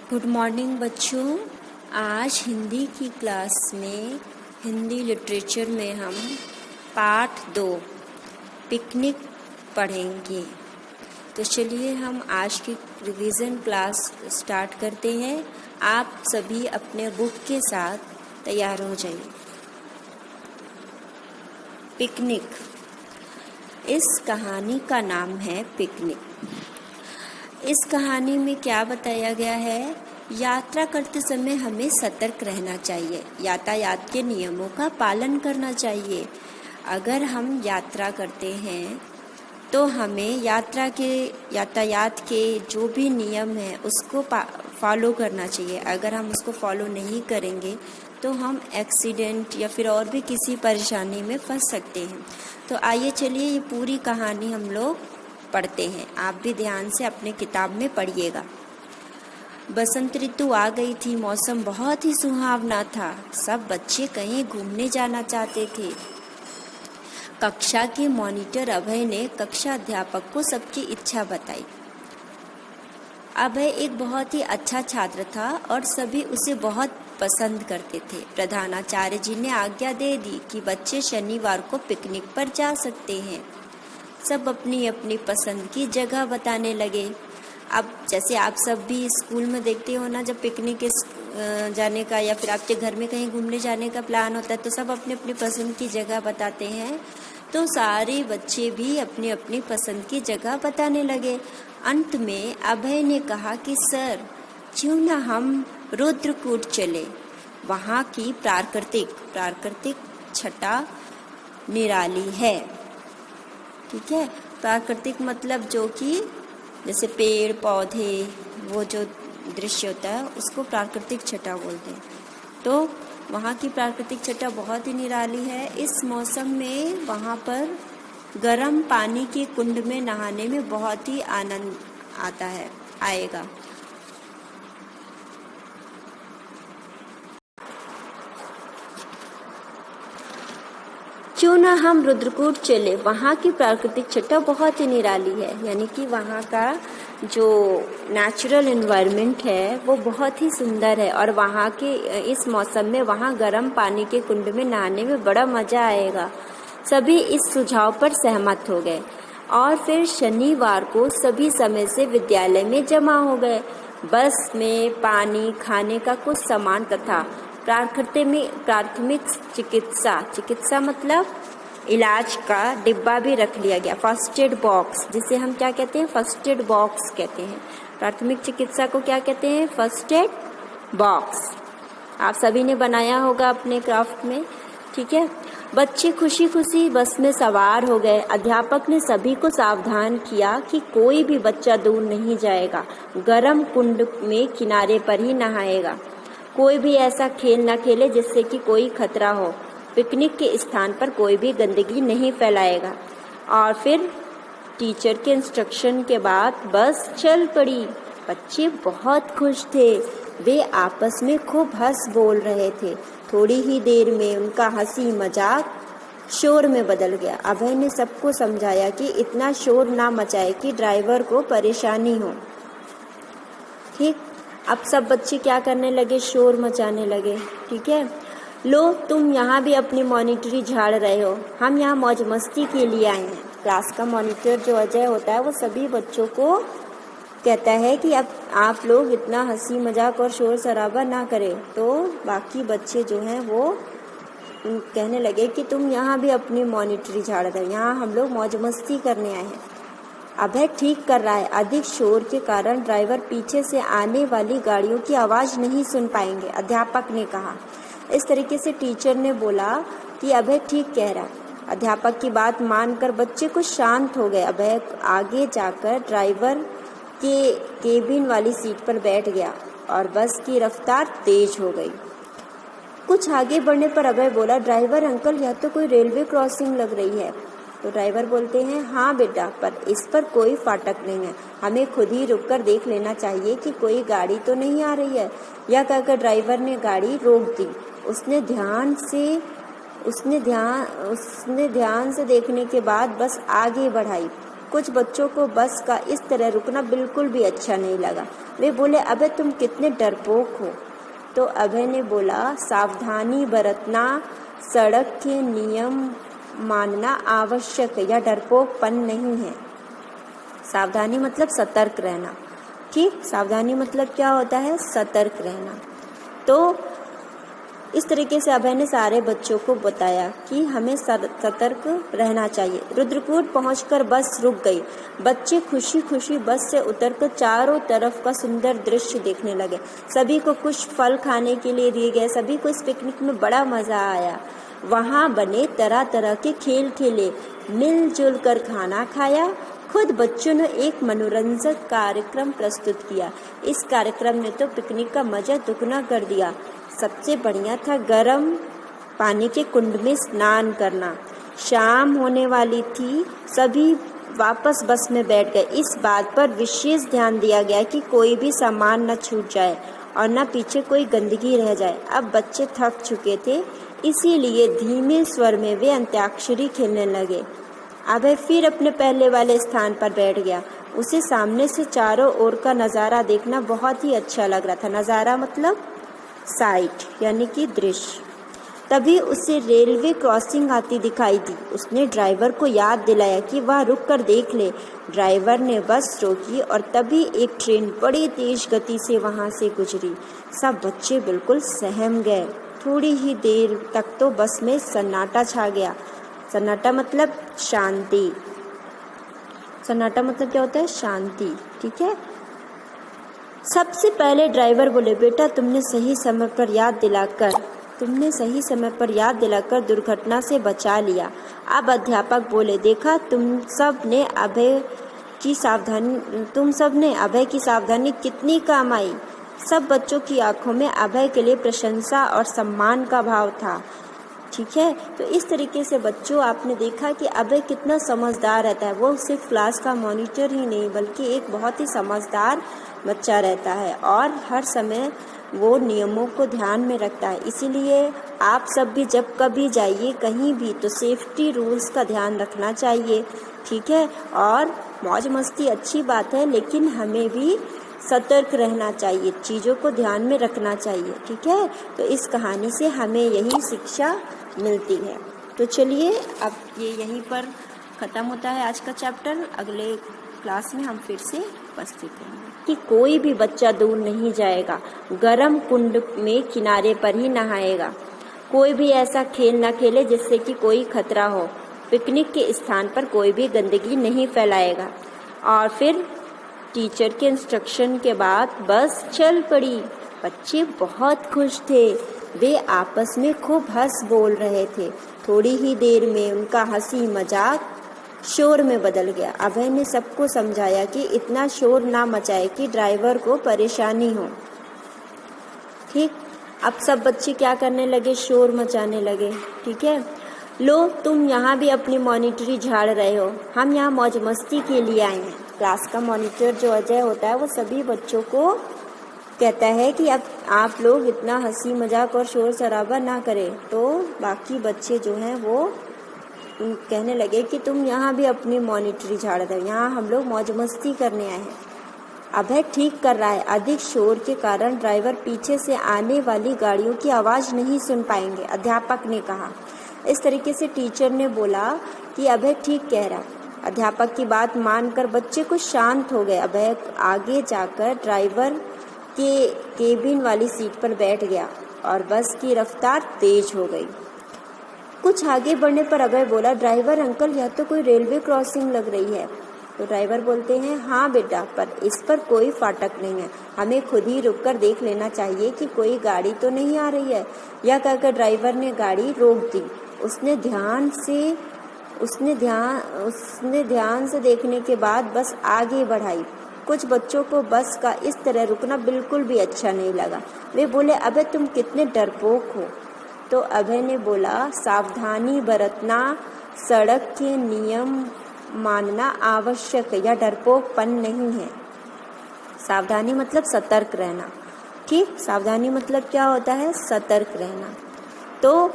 Good morning बच्चों। आज हिंदी की क्लास में हिंदी लिटरेचर में हम पाठ 2 पिकनिक पढ़ेंगे। तो चलिए हम आज की रिवीजन क्लास स्टार्ट करते हैं। आप सभी अपने बुक के साथ तैयार हो जाइए। पिकनिक, इस कहानी का नाम है पिकनिक। इस कहानी में क्या बताया गया है? यात्रा करते समय हमें सतर्क रहना चाहिए, यातायात के नियमों का पालन करना चाहिए। अगर हम यात्रा करते हैं तो हमें यातायात के जो भी नियम है उसको फॉलो करना चाहिए। अगर हम उसको फॉलो नहीं करेंगे तो हम एक्सीडेंट या फिर और भी किसी परेशानी में फंस सकते हैं। तो आइए चलिए ये पूरी कहानी हम लोग पढ़ते हैं। आप भी ध्यान से अपने किताब में पढ़िएगा। बसंत ऋतु आ गई थी, मौसम बहुत ही सुहावना था। सब बच्चे कहीं घूमने जाना चाहते थे। कक्षा के मॉनिटर अभय ने कक्षा अध्यापक को सबकी इच्छा बताई। अभय एक बहुत ही अच्छा छात्र था और सभी उसे बहुत पसंद करते थे। प्रधानाचार्य जी ने आज्ञा दे दी कि बच्चे शनिवार को पिकनिक पर जा सकते हैं। सब अपनी अपनी पसंद की जगह बताने लगे। अब जैसे आप सब भी स्कूल में देखते हो ना, जब पिकनिक जाने का या फिर आपके घर में कहीं घूमने जाने का प्लान होता है तो सब अपनी अपनी पसंद की जगह बताते हैं। तो सारे बच्चे भी अपनी अपनी पसंद की जगह बताने लगे। अंत में अभय ने कहा कि सर, क्यों ना हम रुद्रकूट चले। वहाँ की प्राकृतिक छटा निराली है। ठीक है, प्राकृतिक मतलब जो कि जैसे पेड़ पौधे, वो जो दृश्य होता है उसको प्राकृतिक छटा बोलते हैं। तो वहाँ की प्राकृतिक छटा बहुत ही निराली है। इस मौसम में वहाँ पर गर्म पानी के कुंड में नहाने में बहुत ही आनंद आएगा। क्यों ना हम रुद्रकूट चले। वहाँ की प्राकृतिक छटा बहुत ही निराली है, यानी कि वहाँ का जो नेचुरल एनवायरनमेंट है वो बहुत ही सुंदर है और वहाँ के इस मौसम में वहाँ गर्म पानी के कुंड में नहाने में बड़ा मज़ा आएगा। सभी इस सुझाव पर सहमत हो गए और फिर शनिवार को सभी समय से विद्यालय में जमा हो गए। बस में पानी, खाने का कुछ सामान तथा प्राथमिक चिकित्सा मतलब इलाज का डिब्बा भी रख लिया गया। फर्स्ट एड बॉक्स, जिसे हम क्या कहते हैं? फर्स्ट एड बॉक्स कहते हैं। प्राथमिक चिकित्सा को क्या कहते हैं? First aid box. आप सभी ने बनाया होगा अपने क्राफ्ट में। ठीक है, बच्चे खुशी खुशी बस में सवार हो गए। अध्यापक ने सभी को सावधान किया कि कोई भी बच्चा दूर नहीं जाएगा, गर्म कुंड में किनारे पर ही नहाएगा। कोई भी ऐसा खेल न खेले जिससे कि कोई खतरा हो। पिकनिक के स्थान पर कोई भी गंदगी नहीं फैलाएगा। और फिर टीचर के इंस्ट्रक्शन के बाद बस चल पड़ी। बच्चे बहुत खुश थे। वे आपस में खूब हंस बोल रहे थे। थोड़ी ही देर में उनका हंसी मजाक शोर में बदल गया। अभय ने सबको समझाया कि इतना शोर ना मचाए कि ड्राइवर को परेशानी हो। ठीक, अब सब बच्चे क्या करने लगे? शोर मचाने लगे। ठीक है, लो तुम यहाँ भी अपनी मॉनिटरी झाड़ रहे हो, हम यहाँ मौज मस्ती के लिए आए हैं। क्लास का मॉनिटर जो अजय होता है वो सभी बच्चों को कहता है कि अब आप लोग इतना हंसी मजाक और शोर शराबा ना करें। तो बाकी बच्चे जो हैं वो कहने लगे कि तुम यहाँ भी अपनी मॉनिटरी झाड़ रहे हो, यहाँ हम लोग मौज मस्ती करने आए हैं। अभय ठीक कर रहा है। अधिक शोर के कारण ड्राइवर पीछे से आने वाली गाड़ियों की आवाज़ नहीं सुन पाएंगे, अध्यापक ने कहा। इस तरीके से टीचर ने बोला कि अभय ठीक कह रहा है। अध्यापक की बात मानकर बच्चे कुछ शांत हो गए। अभय आगे जाकर ड्राइवर के केबिन वाली सीट पर बैठ गया और बस की रफ्तार तेज हो गई। कुछ आगे बढ़ने पर अभय बोला, ड्राइवर अंकल, यह तो कोई रेलवे क्रॉसिंग लग रही है। तो ड्राइवर बोलते हैं, हाँ बेटा, पर इस पर कोई फाटक नहीं है, हमें खुद ही रुककर देख लेना चाहिए कि कोई गाड़ी तो नहीं आ रही है। यह कहकर ड्राइवर ने गाड़ी रोक दी। उसने ध्यान से देखने के बाद बस आगे बढ़ाई। कुछ बच्चों को बस का इस तरह रुकना बिल्कुल भी अच्छा नहीं लगा। वे बोले, अबे तुम कितने डरपोक हो। तो अभय ने बोला, सावधानी बरतना, सड़क के नियम मानना आवश्यक है, यह डरपोकपन नहीं है। सावधानी मतलब सतर्क रहना। ठीक, सावधानी मतलब क्या होता है? सतर्क रहना। तो इस तरीके से अभय ने सारे बच्चों को बताया कि हमें सतर्क रहना चाहिए। रुद्रकूट पहुंचकर बस रुक गई। बच्चे खुशी खुशी बस से उतरकर चारों तरफ का सुंदर दृश्य देखने लगे। सभी को कुछ फल खाने के लिए दिए गए। सभी को इस पिकनिक में बड़ा मज़ा आया। वहाँ बने तरह तरह के खेल खेले, मिलजुल कर खाना खाया। खुद बच्चों ने एक मनोरंजक कार्यक्रम प्रस्तुत किया। इस कार्यक्रम ने तो पिकनिक का मज़ा दुगना कर दिया। सबसे बढ़िया था गर्म पानी के कुंड में स्नान करना। शाम होने वाली थी, सभी वापस बस में बैठ गए। इस बात पर विशेष ध्यान दिया गया कि कोई भी सामान न छूट जाए और न पीछे कोई गंदगी रह जाए। अब बच्चे थक चुके थे, इसीलिए धीमे स्वर में वे अंत्याक्षरी खेलने लगे। अभय फिर अपने पहले वाले स्थान पर बैठ गया। उसे सामने से चारों ओर का नज़ारा देखना बहुत ही अच्छा लग रहा था। नज़ारा मतलब साइट, यानी कि दृश्य। तभी उसे रेलवे क्रॉसिंग आती दिखाई दी। उसने ड्राइवर को याद दिलाया कि वह रुक कर देख ले। ड्राइवर ने बस रोकी और तभी एक ट्रेन बड़ी तेज गति से वहां से गुजरी। सब बच्चे बिल्कुल सहम गए। थोड़ी ही देर तक तो बस में सन्नाटा छा गया। सन्नाटा मतलब शांति। सन्नाटा मतलब क्या होता है? शांति। ठीक है। सबसे पहले ड्राइवर बोले, बेटा तुमने सही समय पर याद दिलाकर दुर्घटना से बचा लिया। अब अध्यापक बोले, देखा तुम सब ने अभय की सावधानी कितनी काम आई। सब बच्चों की आंखों में अभय के लिए प्रशंसा और सम्मान का भाव था। ठीक है। तो इस तरीके से बच्चों, आपने देखा कि अभय कितना समझदार रहता है। वो सिर्फ क्लास का मॉनिटर ही नहीं बल्कि एक बहुत ही समझदार बच्चा रहता है और हर समय वो नियमों को ध्यान में रखता है। इसीलिए आप सब भी जब कभी जाइए कहीं भी तो सेफ्टी रूल्स का ध्यान रखना चाहिए। ठीक है। और मौज मस्ती अच्छी बात है, लेकिन हमें भी सतर्क रहना चाहिए, चीज़ों को ध्यान में रखना चाहिए। ठीक है। तो इस कहानी से हमें यही शिक्षा मिलती है। तो चलिए, अब ये यहीं पर ख़त्म होता है आज का चैप्टर। अगले क्लास में हम फिर से उपस्थित होंगे। कि कोई भी बच्चा दूर नहीं जाएगा, गर्म कुंड में किनारे पर ही नहाएगा। कोई भी ऐसा खेल न खेले जिससे कि कोई खतरा हो। पिकनिक के स्थान पर कोई भी गंदगी नहीं फैलाएगा। और फिर टीचर के इंस्ट्रक्शन के बाद बस चल पड़ी। बच्चे बहुत खुश थे। वे आपस में खूब हंस बोल रहे थे। थोड़ी ही देर में उनका हंसी मजाक शोर में बदल गया। अभय ने सबको समझाया कि इतना शोर ना मचाए कि ड्राइवर को परेशानी हो। ठीक। अब सब बच्चे क्या करने लगे? शोर मचाने लगे। ठीक है। लो, तुम यहाँ भी अपनी मॉनिटरी झाड़ रहे हो, हम यहाँ मौज मस्ती के लिए आए हैं। क्लास का मॉनिटर जो अजय होता है वो सभी बच्चों को कहता है कि अब आप लोग इतना हंसी मजाक और शोर शराबा ना करें। तो बाकी बच्चे जो हैं वो कहने लगे कि तुम यहाँ भी अपनी मॉनिटरी झाड़ रहे हो, यहाँ हम लोग मौज मस्ती करने आए हैं। अभय ठीक कर रहा है। अधिक शोर के कारण ड्राइवर पीछे से आने वाली गाड़ियों की आवाज़ नहीं सुन पाएंगे, अध्यापक ने कहा। इस तरीके से टीचर ने बोला कि अभय ठीक कह रहा है। अध्यापक की बात मानकर बच्चे कुछ शांत हो गए। अभय आगे जाकर ड्राइवर के केबिन वाली सीट पर बैठ गया और बस की रफ्तार तेज हो गई। कुछ आगे बढ़ने पर अभय बोला, ड्राइवर अंकल, यह तो कोई रेलवे क्रॉसिंग लग रही है। तो ड्राइवर बोलते हैं, हाँ बेटा, पर इस पर कोई फाटक नहीं है, हमें खुद ही रुककर देख लेना चाहिए कि कोई गाड़ी तो नहीं आ रही है। यह कहकर ड्राइवर ने गाड़ी रोक दी। उसने ध्यान से देखने के बाद बस आगे बढ़ाई। कुछ बच्चों को बस का इस तरह रुकना बिल्कुल भी अच्छा नहीं लगा। वे बोले, अबे तुम कितने डरपोक हो। तो अभय ने बोला, सावधानी बरतना, सड़क के नियम मानना आवश्यक है, यह डरपोकपन नहीं है। सावधानी मतलब सतर्क रहना। ठीक। सावधानी मतलब क्या होता है? सतर्क रहना। तो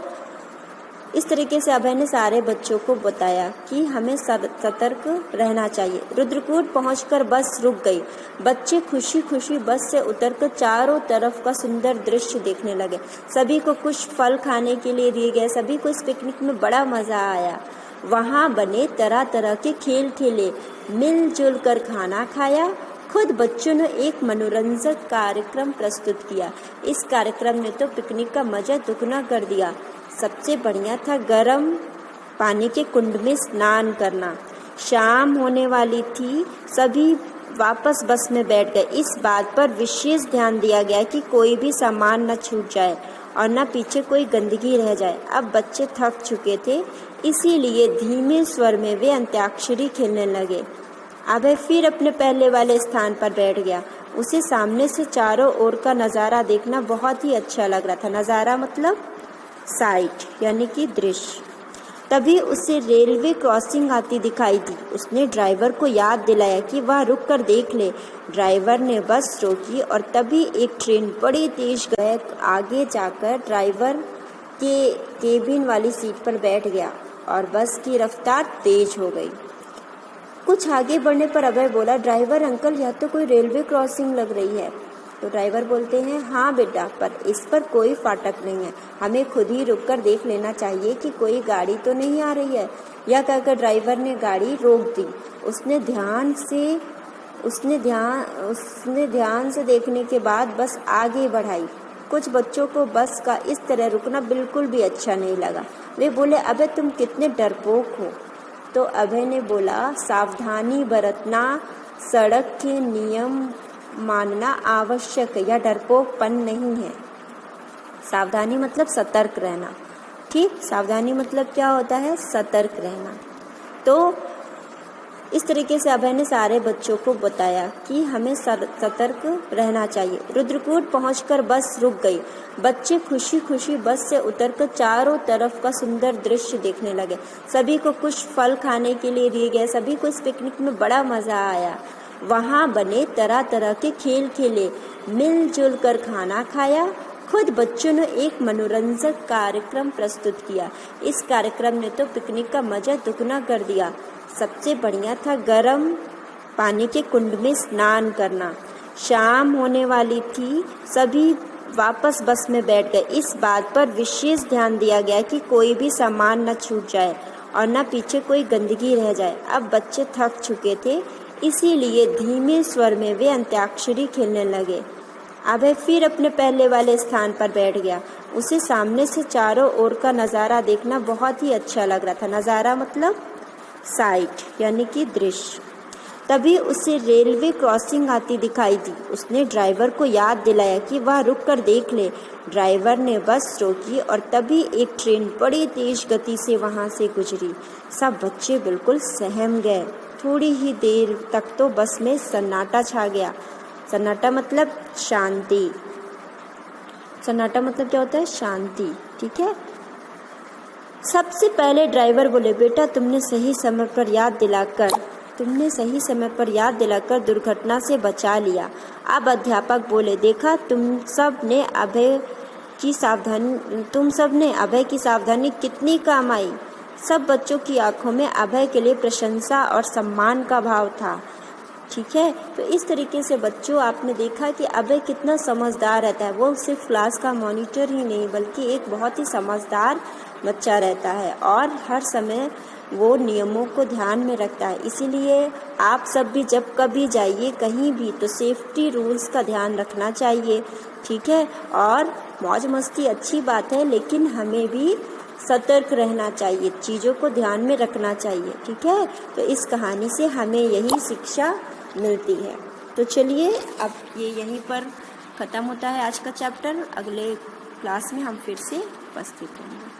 इस तरीके से अभय ने सारे बच्चों को बताया कि हमें सतर्क रहना चाहिए। रुद्रकूट पहुंचकर बस रुक गई। बच्चे खुशी खुशी बस से उतरकर चारों तरफ का सुंदर दृश्य देखने लगे। सभी को कुछ फल खाने के लिए दिए गए। सभी को इस पिकनिक में बड़ा मज़ा आया। वहाँ बने तरह तरह के खेल खेले, मिलजुल कर खाना खाया। खुद बच्चों ने एक मनोरंजक कार्यक्रम प्रस्तुत किया। इस कार्यक्रम ने तो पिकनिक का मज़ा दुगना कर दिया। सबसे बढ़िया था गर्म पानी के कुंड में स्नान करना। शाम होने वाली थी, सभी वापस बस में बैठ गए। इस बात पर विशेष ध्यान दिया गया कि कोई भी सामान न छूट जाए और न पीछे कोई गंदगी रह जाए। अब बच्चे थक चुके थे, इसीलिए धीमे स्वर में वे अंत्याक्षरी खेलने लगे। अभय फिर अपने पहले वाले स्थान पर बैठ गया। उसे सामने से चारों ओर का नज़ारा देखना बहुत ही अच्छा लग रहा था। नज़ारा मतलब साइट यानी कि दृश्य। तभी उसे रेलवे क्रॉसिंग आती दिखाई दी। उसने ड्राइवर को याद दिलाया कि वह रुक कर देख ले। ड्राइवर ने बस रोकी और तभी एक ट्रेन बड़ी तेज गई। आगे जाकर ड्राइवर के केबिन वाली सीट पर बैठ गया और बस की रफ्तार तेज हो गई। कुछ आगे बढ़ने पर अभय बोला, ड्राइवर अंकल, यह तो कोई रेलवे क्रॉसिंग लग रही है। तो ड्राइवर बोलते हैं, हाँ बेटा, पर इस पर कोई फाटक नहीं है। हमें खुद ही रुककर देख लेना चाहिए कि कोई गाड़ी तो नहीं आ रही है। यह कहकर ड्राइवर ने गाड़ी रोक दी। उसने ध्यान से देखने के बाद बस आगे बढ़ाई। कुछ बच्चों को बस का इस तरह रुकना बिल्कुल भी अच्छा नहीं लगा। वे बोले, अबे तुम कितने डरपोक हो। तो अभय ने बोला, सावधानी बरतना, सड़क के नियम मानना आवश्यक है। यह डरपोकपन नहीं है। सावधानी मतलब सतर्क रहना। ठीक, सावधानी मतलब क्या होता है? सतर्क रहना। तो इस तरीके से अभय ने सारे बच्चों को बताया कि हमें सतर्क रहना चाहिए। रुद्रकूट पहुंचकर बस रुक गई। बच्चे खुशी खुशी बस से उतरकर चारों तरफ का सुंदर दृश्य देखने लगे। सभी को कुछ फल खाने के लिए दिए गए। सभी को इस पिकनिक में बड़ा मज़ा आया। वहाँ बने तरह तरह के खेल खेले, मिलजुल कर खाना खाया। खुद बच्चों ने एक मनोरंजक कार्यक्रम प्रस्तुत किया। इस कार्यक्रम ने तो पिकनिक का मज़ा दुगना कर दिया। सबसे बढ़िया था गर्म पानी के कुंड में स्नान करना। शाम होने वाली थी, सभी वापस बस में बैठ गए। इस बात पर विशेष ध्यान दिया गया कि कोई भी सामान न छूट जाए और न पीछे कोई गंदगी रह जाए। अब बच्चे थक चुके थे, इसीलिए धीमे स्वर में वे अंत्याक्षरी खेलने लगे। अभय फिर अपने पहले वाले स्थान पर बैठ गया। उसे सामने से चारों ओर का नज़ारा देखना बहुत ही अच्छा लग रहा था। नज़ारा मतलब साइट यानी कि दृश्य। तभी उसे रेलवे क्रॉसिंग आती दिखाई दी। उसने ड्राइवर को याद दिलाया कि वह रुक कर देख ले। ड्राइवर ने बस रोकी और तभी एक ट्रेन बड़ी तेज गति से वहाँ से गुजरी। सब बच्चे बिल्कुल सहम गए। थोड़ी ही देर तक तो बस में सन्नाटा छा गया। सन्नाटा मतलब शांति। सन्नाटा मतलब क्या होता है? शांति। ठीक है। सबसे पहले ड्राइवर बोले, बेटा तुमने सही समय पर याद दिलाकर दुर्घटना से बचा लिया। अब अध्यापक बोले, देखा तुम सब ने अभय की सावधानी कितनी काम आई। सब बच्चों की आंखों में अभय के लिए प्रशंसा और सम्मान का भाव था। ठीक है। तो इस तरीके से बच्चों, आपने देखा कि अभय कितना समझदार रहता है। वो सिर्फ क्लास का मॉनिटर ही नहीं बल्कि एक बहुत ही समझदार बच्चा रहता है और हर समय वो नियमों को ध्यान में रखता है। इसीलिए आप सब भी जब कभी जाइए कहीं भी तो सेफ्टी रूल्स का ध्यान रखना चाहिए। ठीक है। और मौज मस्ती अच्छी बात है, लेकिन हमें भी सतर्क रहना चाहिए, चीज़ों को ध्यान में रखना चाहिए। ठीक है। तो इस कहानी से हमें यही शिक्षा मिलती है। तो चलिए, अब ये यहीं पर ख़त्म होता है आज का चैप्टर। अगले क्लास में हम फिर से उपस्थित होंगे।